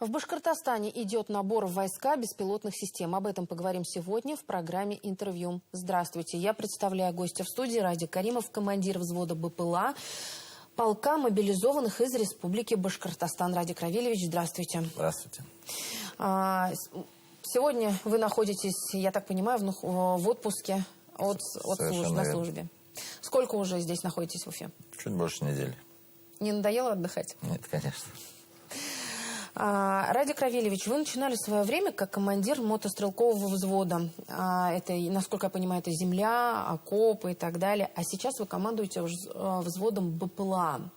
В Башкортостане идет набор в войска беспилотных систем. Об этом поговорим сегодня в программе «Интервью». Здравствуйте. Я представляю гостя в студии. Радик Каримов, командир взвода БПЛА, полка мобилизованных из Республики Башкортостан. Радик Равильевич, здравствуйте. Здравствуйте. Сегодня вы находитесь, я так понимаю, в отпуске на службе. Сколько уже здесь находитесь в Уфе? Чуть больше недели. Не надоело отдыхать? Нет, конечно. Радик Равильевич, вы начинали свое время как командир мотострелкового взвода. Это, насколько я понимаю, это земля, окопы и так далее. А сейчас вы командуете взводом БПЛА.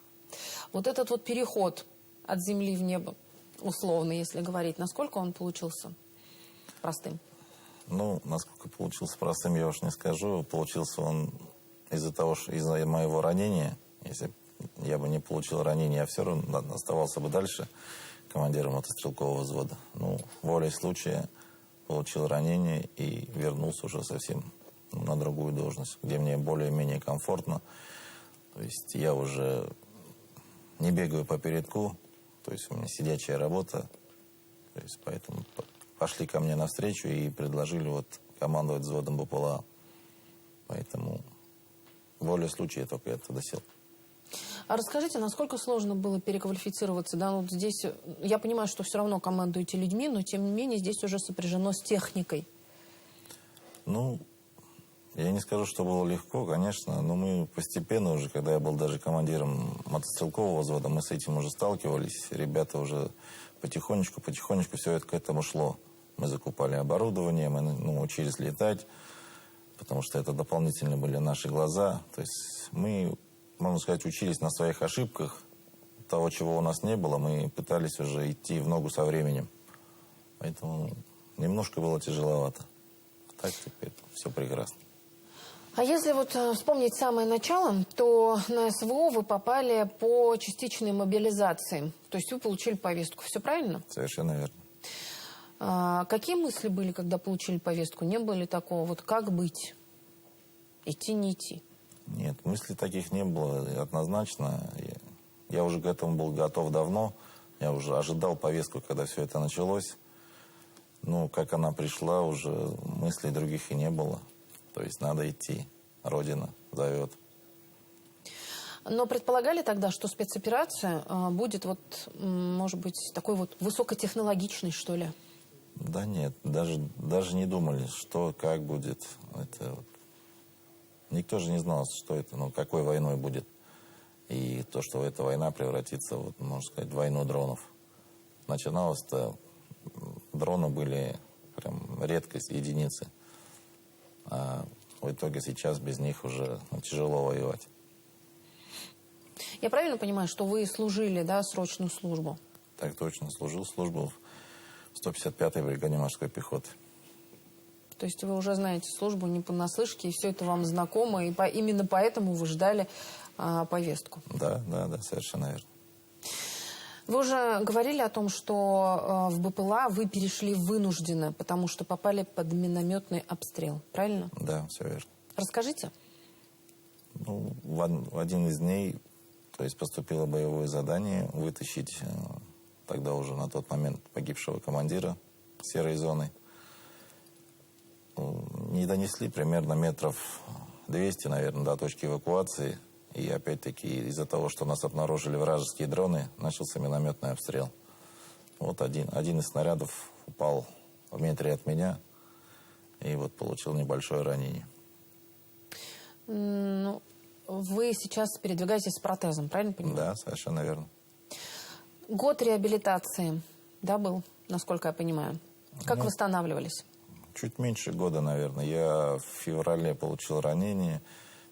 Вот этот вот переход от земли в небо, условно, если говорить, насколько он получился простым? Ну, насколько получился простым, я уж не скажу. Получился он из-за моего ранения. Если я бы не получил ранение, я все равно оставался бы дальше командиром мотострелкового взвода. Ну, волей случая получил ранение и вернулся уже совсем на другую должность, где мне более-менее комфортно. То есть я уже не бегаю по передку, то есть у меня сидячая работа. То есть поэтому пошли ко мне навстречу и предложили вот командовать взводом БПЛА. Поэтому волей случая только я туда сел. А расскажите, насколько сложно было переквалифицироваться? Да, вот здесь я понимаю, что все равно командуете людьми, но тем не менее здесь уже сопряжено с техникой. Ну, я не скажу, что было легко, конечно, но мы постепенно уже, когда я был даже командиром мотострелкового взвода, мы с этим уже сталкивались. Ребята уже потихонечку все это к этому шло. Мы закупали оборудование, мы учились летать, потому что это дополнительно были наши глаза. То есть мы, можно сказать, учились на своих ошибках. Того, чего у нас не было, мы пытались уже идти в ногу со временем. Поэтому немножко было тяжеловато. А так теперь все прекрасно. А если вот вспомнить самое начало, то на СВО вы попали по частичной мобилизации. То есть вы получили повестку. Все правильно? Совершенно верно. Какие мысли были, когда получили повестку? Не было ли такого, вот как быть? Идти, не идти? Нет, мыслей таких не было однозначно. Я уже к этому был готов давно. Я уже ожидал повестку, когда все это началось. Ну, как она пришла, уже мыслей других и не было. То есть надо идти. Родина зовет. Но предполагали тогда, что спецоперация будет, вот, может быть, такой вот высокотехнологичной, что ли? Да нет, даже не думали, что, как будет. Это вот. Никто же не знал, что это, какой войной будет. И то, что эта война превратится, вот, можно сказать, в войну дронов. Начиналось-то, дроны были прям редкость, единицы. А в итоге сейчас без них уже тяжело воевать. Я правильно понимаю, что вы служили, да, срочную службу? Так точно, служил службу в 155-й бригаде морской пехоты. То есть вы уже знаете службу не понаслышке, и все это вам знакомо, и именно поэтому вы ждали повестку? Да, совершенно верно. Вы уже говорили о том, что в БПЛА вы перешли вынужденно, потому что попали под минометный обстрел, правильно? Да, все верно. Расскажите. Ну, в один из дней, то есть поступило боевое задание вытащить тогда уже на тот момент погибшего командира серой зоны. Не донесли примерно метров 200, наверное, до точки эвакуации. И опять-таки из-за того, что нас обнаружили вражеские дроны, начался минометный обстрел. Вот один из снарядов упал в метре от меня и вот получил небольшое ранение. Ну, вы сейчас передвигаетесь с протезом, правильно понимаю? Да, совершенно верно. Год реабилитации, да, был, насколько я понимаю. Как восстанавливались? Чуть меньше года, наверное. Я в феврале получил ранение.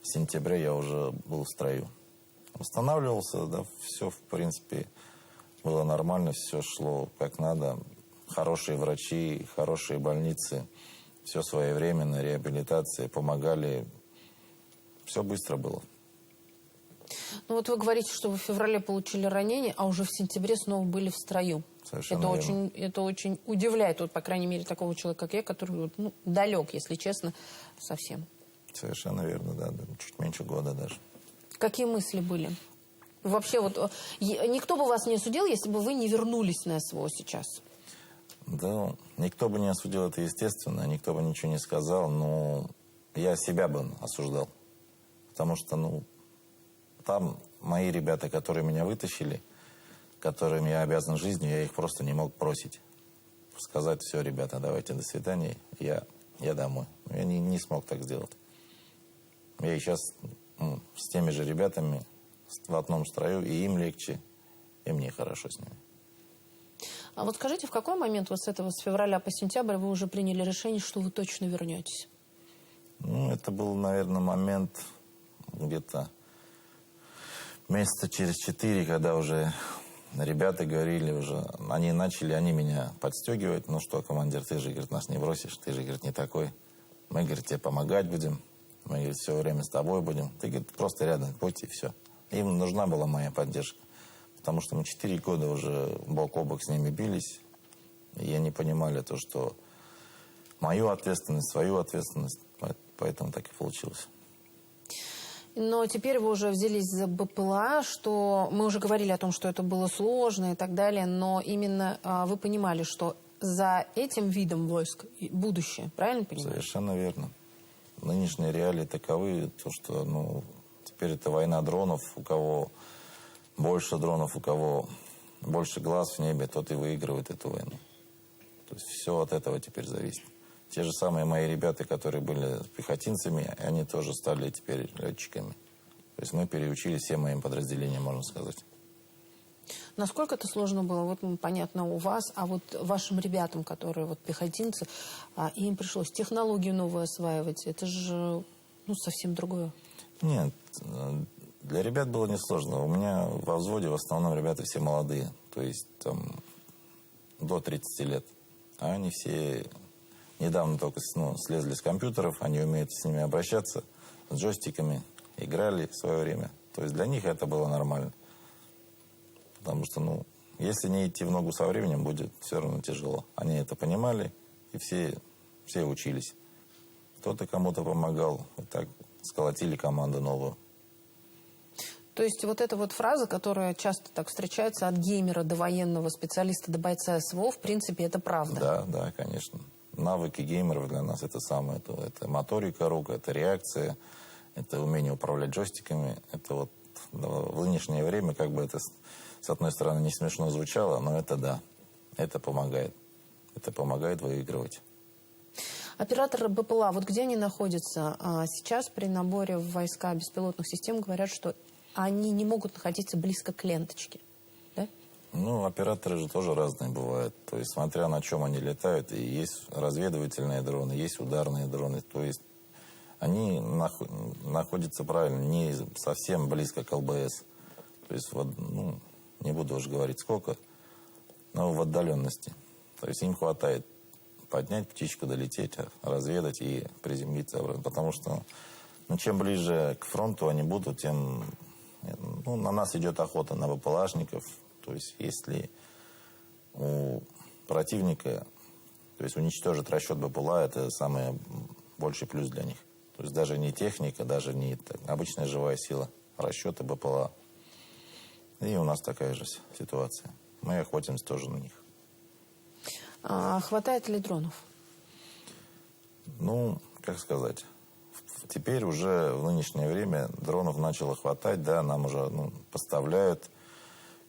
В сентябре я уже был в строю. Восстанавливался, да, все, в принципе, было нормально, все шло как надо. Хорошие врачи, хорошие больницы, все своевременно, реабилитация, помогали. Все быстро было. Ну вот вы говорите, что вы в феврале получили ранение, а уже в сентябре снова были в строю. Совершенно верно. Это очень удивляет, вот, по крайней мере, такого человека, как я, который далек, если честно, совсем. Совершенно верно, да. Чуть меньше года даже. Какие мысли были? Вообще вот никто бы вас не осудил, если бы вы не вернулись на СВО сейчас. Да, никто бы не осудил это, естественно, никто бы ничего не сказал, но я себя бы осуждал. Потому что, ну, там мои ребята, которые меня вытащили, которым я обязан жизнью, я их просто не мог бросить. Сказать: все, ребята, давайте, до свидания, я домой. Я не смог так сделать. Я и сейчас с теми же ребятами в одном строю, и им легче, и мне хорошо с ними. А вот скажите, в какой момент вот с февраля по сентябрь вы уже приняли решение, что вы точно вернетесь? Ну, это был, наверное, момент где-то месяца через 4, когда уже ребята говорили уже, они меня подстегивать. Ну что, командир, ты же, говорит, нас не бросишь, ты же, говорит, не такой. Мы, говорит, тебе помогать будем, мы, говорит, все время с тобой будем. Ты, говорит, просто рядом будь, и все. Им нужна была моя поддержка. Потому что мы 4 года уже бок о бок с ними бились. И они понимали то, что мою ответственность, свою ответственность. Поэтому так и получилось. Но теперь вы уже взялись за БПЛА, что мы уже говорили о том, что это было сложно и так далее, но именно вы понимали, что за этим видом войск будущее, правильно понимаю? Совершенно верно. Нынешние реалии таковы, то, что теперь это война дронов, у кого больше дронов, у кого больше глаз в небе, тот и выигрывает эту войну. То есть все от этого теперь зависит. Те же самые мои ребята, которые были пехотинцами, они тоже стали теперь летчиками. То есть мы переучили все моим подразделениям, можно сказать. Насколько это сложно было? Вот понятно у вас, а вот вашим ребятам, которые вот пехотинцы, им пришлось технологию новую осваивать. Это же совсем другое. Нет, для ребят было несложно. У меня во взводе в основном ребята все молодые, то есть там до 30 лет. А они все недавно только слезли с компьютеров, они умеют с ними обращаться, с джойстиками, играли в свое время. То есть для них это было нормально. Потому что, если не идти в ногу со временем, будет все равно тяжело. Они это понимали, и все учились. Кто-то кому-то помогал, и так сколотили команду новую. То есть вот эта вот фраза, которая часто так встречается от геймера до военного специалиста, до бойца СВО, в принципе, это правда? Да, конечно. Навыки геймеров для нас это самое. Это моторика рук, это реакция, это умение управлять джойстиками. Это вот в нынешнее время, как бы это с одной стороны не смешно звучало, но это да, это помогает. Это помогает выигрывать. Операторы БПЛА, вот где они находятся? Сейчас при наборе в войска беспилотных систем говорят, что они не могут находиться близко к ленточке. Да? Операторы же тоже разные бывают. То есть, смотря на чем они летают, и есть разведывательные дроны, есть ударные дроны. То есть, они находятся правильно, не совсем близко к ЛБС. То есть, не буду уже говорить сколько, но в отдаленности. То есть, им хватает поднять птичку, долететь, разведать и приземлиться обратно. Потому что, чем ближе к фронту они будут, тем на нас идет охота на БПЛАшников. То есть, если у противника, то есть уничтожить расчет БПЛА, это самый большой плюс для них. То есть даже не техника, даже не обычная живая сила, расчеты БПЛА. И у нас такая же ситуация. Мы охотимся тоже на них. Хватает ли дронов? Как сказать. Теперь уже в нынешнее время дронов начало хватать, да, нам уже поставляют.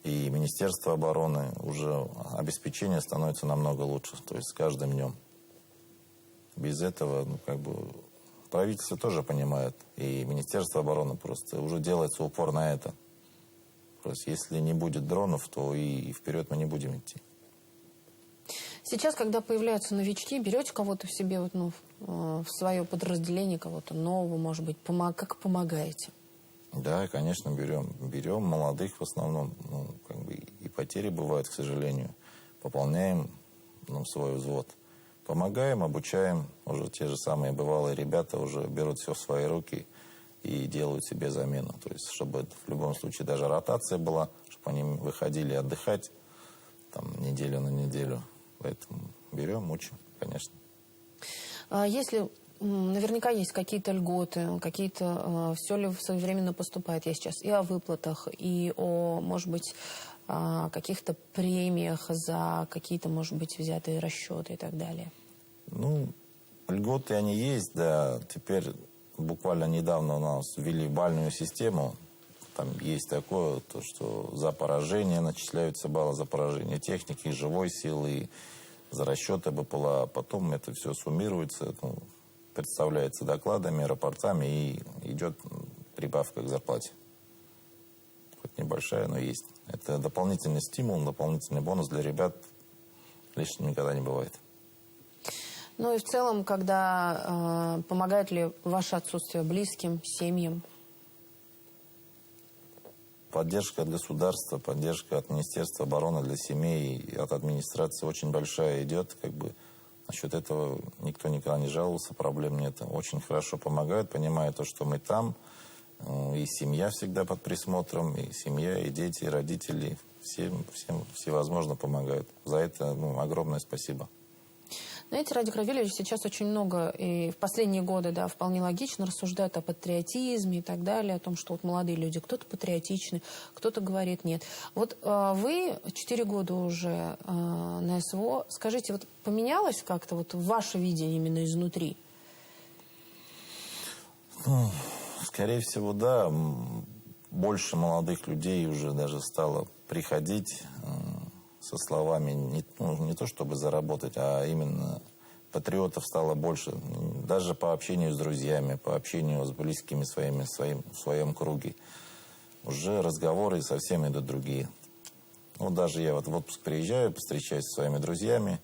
И Министерство обороны уже обеспечение становится намного лучше. То есть с каждым днем. Без этого, правительство тоже понимает. И Министерство обороны просто уже делается упор на это. Просто если не будет дронов, то и вперед мы не будем идти. Сейчас, когда появляются новички, берете кого-то в себе, в свое подразделение, кого-то нового, может быть, как помогаете? Да, конечно, берем. Берем молодых в основном. И потери бывают, к сожалению. Пополняем свой взвод. Помогаем, обучаем. Уже те же самые бывалые ребята уже берут все в свои руки и делают себе замену. То есть, чтобы в любом случае даже ротация была, чтобы они выходили отдыхать неделю на неделю. Поэтому берем, учим, конечно. Если наверняка есть какие-то льготы, какие-то... все ли своевременно поступает? Я сейчас и о выплатах, и о, может быть, каких-то премиях за какие-то, может быть, взятые расчеты и так далее. Ну, льготы они есть, да. Теперь буквально недавно у нас ввели бальную систему. Там есть такое, то, что за поражение начисляются баллы за поражение техники, живой силы, за расчеты БПЛА. Потом это все суммируется, ну, представляется докладами, рапортами и идет прибавка к зарплате. Хоть небольшая, но есть. Это дополнительный стимул, дополнительный бонус для ребят. Лишним никогда не бывает. Ну и в целом, когда помогает ли ваше отсутствие близким, семьям? Поддержка от государства, поддержка от Министерства обороны для семей и от администрации очень большая идет. Как бы насчет этого никто никогда не жаловался, проблем нет. Очень хорошо помогают, понимая то, что мы там. И семья всегда под присмотром, и семья, и дети, и родители. Всем всевозможно помогают. За это огромное спасибо. Знаете, Радик Равильевич сейчас очень много, и в последние годы, да, вполне логично рассуждают о патриотизме и так далее, о том, что вот молодые люди, кто-то патриотичны, кто-то говорит нет. Вот вы 4 года уже на СВО. Скажите, вот поменялось как-то вот ваше видение именно изнутри? Ну, скорее всего, да. Больше молодых людей уже даже стало приходить со словами не то чтобы заработать, а именно патриотов стало больше. Даже по общению с друзьями, по общению с близкими своими в своем круге. Уже разговоры совсем идут другие. Ну, даже я вот в отпуск приезжаю, встречаюсь со своими друзьями.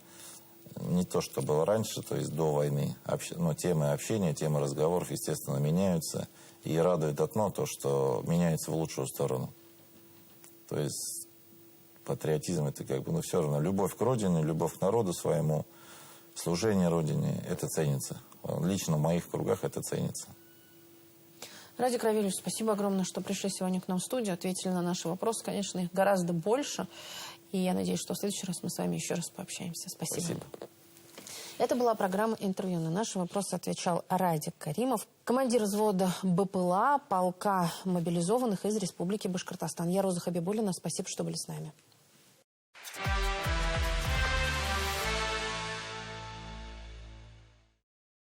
Не то, что было раньше, то есть до войны. Но темы общения, темы разговоров, естественно, меняются. И радует одно, то, что меняются в лучшую сторону. То есть патриотизм — это как бы, все равно любовь к родине, любовь к народу своему, служение родине, это ценится. Лично в моих кругах это ценится. Радик Равильевич, спасибо огромное, что пришли сегодня к нам в студию, ответили на наши вопросы. Конечно, их гораздо больше. И я надеюсь, что в следующий раз мы с вами еще раз пообщаемся. Спасибо. Это была программа «Интервью». На наши вопросы отвечал Радик Каримов, командир взвода БПЛА полка мобилизованных из Республики Башкортостан. Я Роза Хабибуллина. Спасибо, что были с нами.